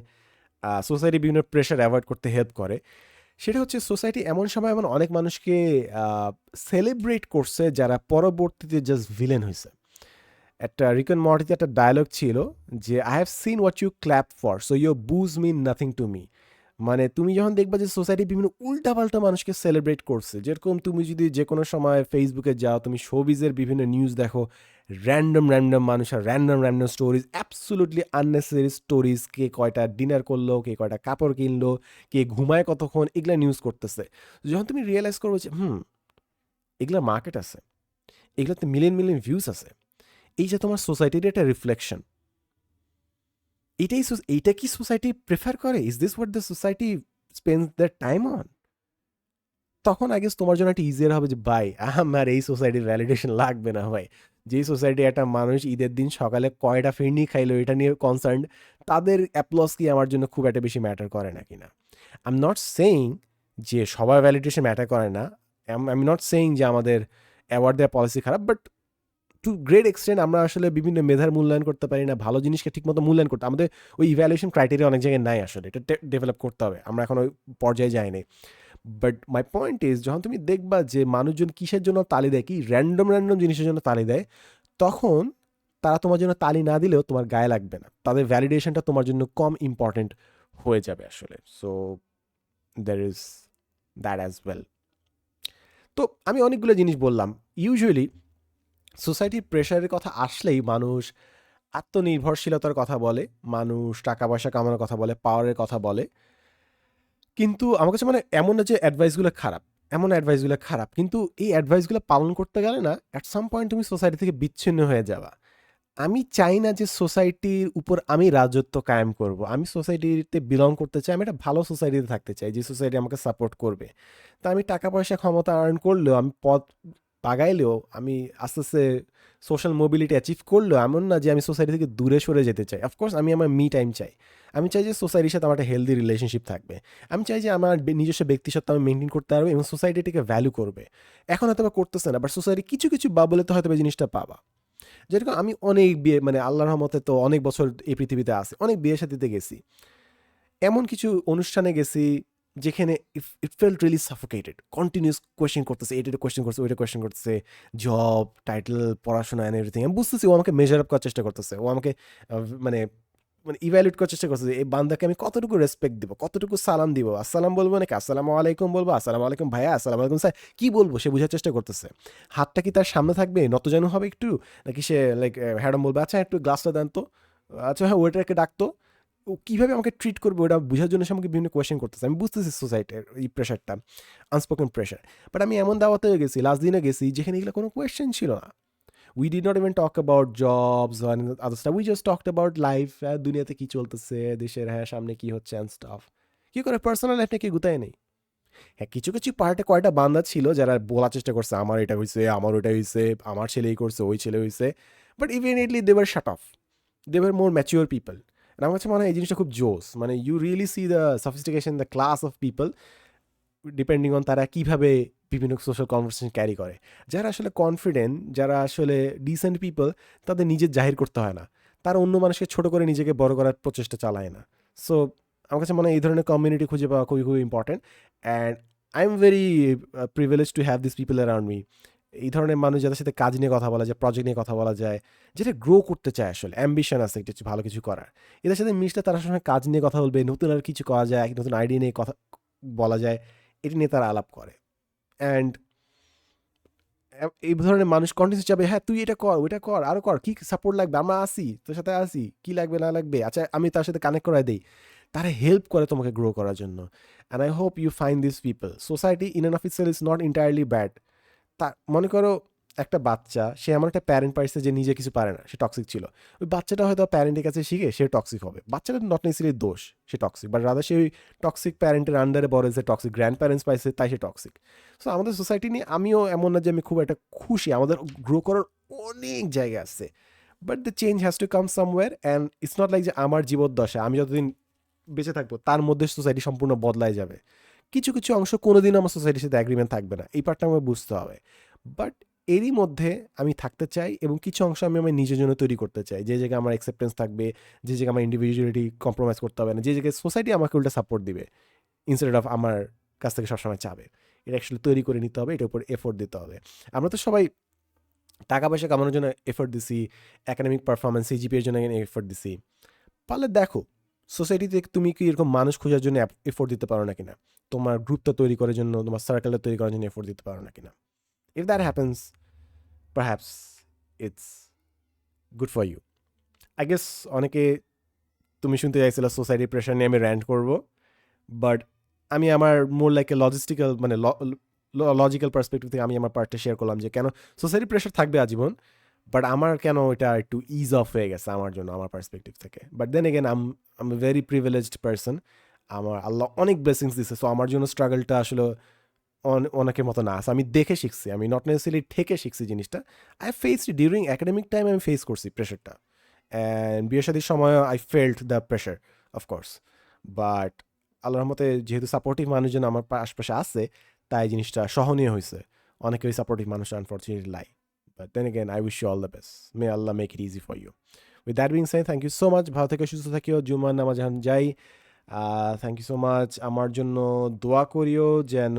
Speaker 1: সোসাইটি বিভিন্ন প্রেশার অ্যাভয়েড করতে হেল্প করে, সেটা হচ্ছে সোসাইটি এমন সময় এমন অনেক মানুষকে সেলিব্রেট করছে যারা পরবর্তীতে জাস্ট ভিলেন হয়েছে। একটা রিক অ্যান্ড মর্টিতে একটা ডায়লগ ছিল যে I have seen what you clap for, so your boos mean nothing to me. মানে তুমি যখন দেখবা যে সোসাইটি বিভিন্ন উল্টাপাল্টা মানুষকে সেলিব্রেট করছে, যেরকম তুমি যদি যে কোনো সময় ফেসবুকে যাও, তুমি শোবিজের বিভিন্ন নিউজ দেখো, র্যান্ডম র্যান্ডম মানুষ আর random random stories, absolutely unnecessary stories, কে কয়টা ডিনার করলো, কে কয়টা কাপড় কিনলো, কে ঘুমায় কতক্ষণ, এগুলা নিউজ করতেছে। যখন তুমি রিয়েলাইজ করবো যে এগুলা মার্কেট আছে, এগুলাতে মিলিয়ন মিলিয়ন ভিউজ আছে, এই যে তোমার সোসাইটির একটা রিফ্লেকশন, এইটা কি সোসাইটি প্রেফার করে? Is this what the society Spence the time on? তখন আই গেস তোমার জন্য একটা ইজিয়ার হবে যে ভাই আমার এই সোসাইটির ভ্যালিডেশন লাগবে না ভাই। যেই সোসাইটি একটা মানুষ ঈদের দিন সকালে কয়টা ফিরনি খাইলো এটা নিয়ে কনসার্ন, তাদের অ্যাপ্লস কি আমার জন্য খুব একটা বেশি ম্যাটার করে না কিনা। আই এম নট সেইং যে সবার ভ্যালিডেশন ম্যাটার করে না, আই এম নট সেইং যে আমাদের অ্যাওয়ার্ড দেওয়ার পলিসি খারাপ, বাট টু গ্রেট এক্সটেন্ট আমরা আসলে বিভিন্ন মেধার মূল্যায়ন করতে পারি না, ভালো জিনিসকে ঠিকমতো মূল্যায়ন করতে আমাদের ওই ইভ্যালুয়েশন ক্রাইটেরিয়া অনেক জায়গায় নাই, আসলে এটা ডেভেলপ করতে হবে, আমরা এখন ওই পর্যায়ে যাইনি। বাট মাই পয়েন্ট ইজ, যখন তুমি দেখবা যে মানুষজন কিসের জন্য তালি দেয়, কি র্যান্ডম র্যান্ডম জিনিসের জন্য তালি দেয়, তখন তারা তোমার জন্য তালি না দিলেও তোমার গায়ে লাগবে না, তাদের ভ্যালিডেশনটা তোমার জন্য কম ইম্পর্টেন্ট হয়ে যাবে আসলে। So there is that as well. তো আমি অনেকগুলো জিনিস বললাম। ইউজুয়ালি সোসাইটির প্রেশারের কথা আসলেই মানুষ আত্মনির্ভরশীলতার কথা বলে, মানুষ টাকা পয়সা কামানোর কথা বলে, পাওয়ারের কথা বলে। কিন্তু আমার কাছে মানে এমন না যে অ্যাডভাইসগুলো খারাপ, এমন অ্যাডভাইসগুলো খারাপ, কিন্তু এই অ্যাডভাইসগুলো পালন করতে গেলে না অ্যাট সাম পয়েন্ট তুমি সোসাইটি থেকে বিচ্ছিন্ন হয়ে যাবা। আমি চাই না যে সোসাইটির উপর আমি রাজত্ব কায়েম করব, আমি সোসাইটিতে বিলং করতে চাই, আমি একটা ভালো সোসাইটিতে থাকতে চাই যে সোসাইটি আমাকে সাপোর্ট করবে। তা আমি টাকা পয়সা ক্ষমতা আর্ন করলেও, আমি পদ পাগাইলেও, আমি আস্তে আস্তে সোশ্যাল মোবিলিটি অ্যাচিভ করলেও এমন না যে আমি সোসাইটি থেকে দূরে সরে যেতে চাই। অফকোর্স আমি আমার মি টাইম চাই, আমি চাই যে সোসাইটির সাথে আমার একটা হেলদি রিলেশনশিপ থাকবে, আমি চাই যে আমার নিজস্ব ব্যক্তিসত্ত্বা আমি মেনটেন করতে পারবো এবং সোসাইটি এটাকে ভ্যালু করবে। এখন হয়তো বা করতেছে না, বাট সোসাইটি কিছু কিছু বাবলে তো হয়তো জিনিসটা পাবা। যেরকম আমি অনেক বিয়ে, মানে আল্লাহর রহমতে তো অনেক বছর এই পৃথিবীতে আছে, অনেক বিয়ে শাদিতে গেছি, এমন কিছু অনুষ্ঠানে গেছি যেখানে ইট felt really suffocated, continuous question করতেছে, এটা কোয়েশ্চেন করছে, ওইটা কোয়েশ্চেন করতেছে, জব টাইটেল পড়াশোনা অ্যান্ড এভরিথিং। আমি বুঝতেছি ও আমাকে মেজার আপ করার চেষ্টা করতেছে, ও আমাকে মানে মানে ইভ্যালুয়েট করার চেষ্টা করতেছে, এই বান্দাকে আমি কতটুকু রেসপেক্ট দিব, কতটুকু সালাম দিব, আসসালাম বলবো নাকি আসসালামু আলাইকুম বলবো, আসসালামু আলাইকুম ভাইয়া, আসসালামু আলাইকুম স্যার, কী বলবো সে বোঝার চেষ্টা করতেছে। হাতটা কি তার সামনে থাকবে, নতজানু হবে একটু, নাকি সে লাইক হ্যাডম বলবে আচ্ছা একটু গ্লাসটা দেন তো, আচ্ছা হ্যাঁ ওয়েটারকে ডাকতো, ও কীভাবে আমাকে ট্রিট করবে ওটা বোঝার জন্য সে আমাকে বিভিন্ন কোয়েশ্চেন করতেছে। আমি বুঝতেছি সোসাইটির এই প্রেশারটা, আনস্পোকেন প্রেশার। বাট আমি এমন দাওয়াতে গেছি, লাস্ট দিনে গেছি, যেখানে এগুলো কোনো কোয়েশ্চেন ছিল না। We did not even talk about jobs or any other stuff. We just talked about life, দুনিয়াতে কি চলতেছে, দেশের হ্যাঁ সামনে কি হচ্ছে অ্যান্ড স্টাফ। কি করে পার্সোনাল লাইফ নিয়ে কি গুতায় নেই। হ্যাঁ কিছু কিছু পার্টে কয়টা বান্দা ছিল যারা বলার চেষ্টা করছে আমার এটা হয়েছে, আমার ওটা হয়েছে, আমার ছেলে এই করছে, ওই ছেলে হয়েছে, but eventually they were shut off, they were more mature people. আমার কাছে মনে হয় এই জিনিসটা খুব জোস, মানে you really see the sophistication, the class of people, depending on তারা কীভাবে বিভিন্ন সোশ্যাল কনভারসেশন ক্যারি করে। যারা আসলে কনফিডেন্ট, যারা আসলে ডিসেন্ট পিপল, তাদের নিজের জাহির করতে হয় না, তারা অন্য মানুষকে ছোট করে নিজেকে বড় করার প্রচেষ্টা চালায় না। সো আমার কাছে মনে হয় এই ধরনের কমিউনিটি খুঁজে পাওয়া খুবই খুবই important, and I am very privilege to have this people around me. এই ধরনের মানুষ যাদের সাথে কাজ নিয়ে কথা বলা যায়, প্রজেক্ট নিয়ে কথা বলা যায়, যেটা গ্রো করতে চায়, আসলে অ্যাম্বিশন আছে একটা ভালো কিছু করার, এদের সাথে মিশলে তারা সবসময় কাজ নিয়ে কথা বলবে, নতুন আর কিছু করা যায়, নতুন আইডিয়া নিয়ে কথা বলা যায়, এটি নিয়ে তারা আলাপ করে। অ্যান্ড এই ধরনের মানুষ কন্টিনিউস যাবে, হ্যাঁ তুই এটা কর, ওইটা কর, আরও কর, কী সাপোর্ট লাগবে, আমরা আসি তোর সাথে, আসি কী লাগবে না লাগবে, আচ্ছা আমি তার সাথে কানেক্ট করাই দিই, তারা হেল্প করে তোমাকে গ্রো করার জন্য। And I hope you find this people. Society in an of itself is not entirely bad. তা মনে করো একটা বাচ্চা, সে এমন একটা প্যারেন্ট পাইছে যে নিজে কিছু পারে না, সে টক্সিক ছিল, ওই বাচ্চাটা হয়তো প্যারেন্টের কাছে শিখে সে টক্সিক হবে, বাচ্চাটা নট নেসেসারিলি দোষ সে টক্সিক, বাট রাদার সে ওই টক্সিক প্যারেন্টের আন্ডারে বড় যে টক্সিক গ্র্যান্ড প্যারেন্টস পাইছে তাই সে টক্সিক। সো আমাদের সোসাইটি নিয়ে আমিও এমন না যে আমি খুব একটা খুশি, আমাদের গ্রো করার অনেক জায়গা আছে, but the change has to come somewhere, and it's not like যে আমার জীবদ্দশা আমি যতদিন বেঁচে থাকবো তার মধ্যে সোসাইটি সম্পূর্ণ বদলাই যাবে। কিছু কিছু অংশ কোনোদিনও আমার সোসাইটির সাথে অ্যাগ্রিমেন্ট থাকবে না, এই পার্টটা আমার বুঝতে হবে। বাট এরই মধ্যে আমি থাকতে চাই, এবং কিছু অংশ আমি আমার নিজের জন্য তৈরি করতে চাই, যে জায়গায় আমার অ্যাকসেপ্টেন্স থাকবে, যে জায়গায় আমার ইন্ডিভিজুয়ালিটি কম্প্রোমাইজ করতে হবে না, যে জায়গায় সোসাইটি আমাকে উল্টা সাপোর্ট দিবে ইনস্টেড অফ আমার কাছ থেকে সবসময় চাবে। এটা অ্যাকচুয়ালি তৈরি করে নিতে হবে, এটার উপর এফোর্ট দিতে হবে। আমরা তো সবাই টাকা পয়সা কামানোর জন্য এফোর্ট দিছি, একাডেমিক পারফরমেন্স সিজিপিএর জন্য এফোর্ট দিছি, পারলে দেখো সোসাইটিতে তুমি কি এরকম মানুষ খোঁজার জন্য এফোর্ট দিতে পারো না কিনা, তোমার গ্রুপটা তৈরি করার জন্য, তোমার সার্কেলটা তৈরি করার জন্য এফোর্ট দিতে পারো না কিনা? If that happens, perhaps it's good for you, I guess. অনেকে তুমি শুনতে চাইছিল সোসাইটির প্রেশার নিয়ে আমি র্যান্ট করবো, বাট আমি আমার মোর লাইক এ লজিস্টিক্যাল মানে লজিক্যাল পার্সপেক্টিভ থেকে আমি আমার পার্টটা শেয়ার করলাম যে কেন সোসাইটির প্রেশার থাকবে আজীবন, বাট আমার কেন এটা একটু ইজ অফ হয়ে গেছে আমার জন্য, আমার পার্সপেক্টিভ থেকে। But then again I'm a very privileged person, আমার আল্লাহ অনেক ব্লেসিংস দিচ্ছে, সো আমার জন্য স্ট্রাগলটা আসলে অনেকের মতো না আছে। আমি দেখে শিখছি, আমি নট নেসেসারিলি ঠেকে শিখছি জিনিসটা। I faced during academic time, আমি ফেস করছি প্রেশারটা, অ্যান্ড বিয়ে শাদির সময় I felt the pressure of course. But আল্লাহর রহমতে যেহেতু সাপোর্টিভ মানুষজন আমার আশপাশে আছে, তাই জিনিসটা সহনীয় হয়েছে। অনেকে ওই সাপোর্টিভ মানুষ unfortunately lie, but then again I wish you all the best, may Allah make it easy for you. With that being said, thank you so much, ভালো থেকে সুস্থ থাকিও, জুমার নামাজ যখন যাই। থ্যাংক ইউ সো মাচ, আমার জন্য দোয়া করিও যেন।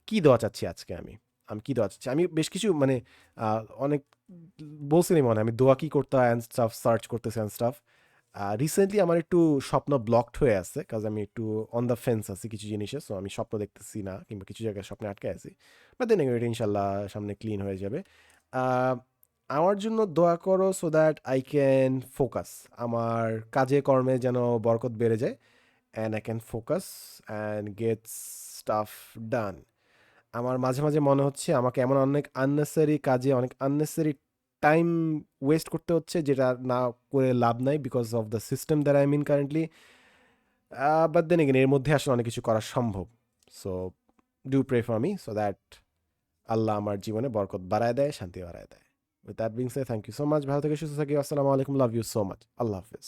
Speaker 1: কি দোয়া চাচ্ছি আজকে আমি, আমি কি দোয়া চাচ্ছি, আমি বেশ কিছু মানে অনেক বলছিলাম মনে হয় আমি দোয়া কি করতে হয় অ্যান্ড স্টাফ সার্চ করতেছি অ্যান্ড স্টাফ। রিসেন্টলি আমার একটু স্বপ্ন ব্লকড হয়ে আছে, কাজ আমি একটু অন দ্য ফেন্স আছি কিছু জিনিসে, সো আমি স্বপ্ন দেখতেছি না, কিংবা কিছু জায়গায় স্বপ্নে আটকে আছি। বাট দেন এটা ইনশাল্লাহ সামনে ক্লিন হয়ে যাবে। আহ, আমার জন্য দোয়া করো so that I can focus, আমার কাজে কর্মে যেন বরকত বেড়ে যায়, and I can focus and get stuff done. আমার মাঝে মাঝে মনে হচ্ছে আমাকে এমন অনেক আননেসেসারি কাজে অনেক আননেসেসারি টাইম ওয়েস্ট করতে হচ্ছে, যেটা না করে লাভ নাই, because of the system that I mean currently. But then again এর মধ্যে আসলে অনেক কিছু করা সম্ভব। So do pray for me so that আল্লাহ আমার জীবনে বরকত বাড়ায় দেয়, শান্তি বাড়ায় দেয়। With that being said thank you so much, ভালো থেকে সুস্থ থাকি, আসসালামু আলাইকুম, লাভ ইউ সো মাচ, আল্লাহ হাফিজ।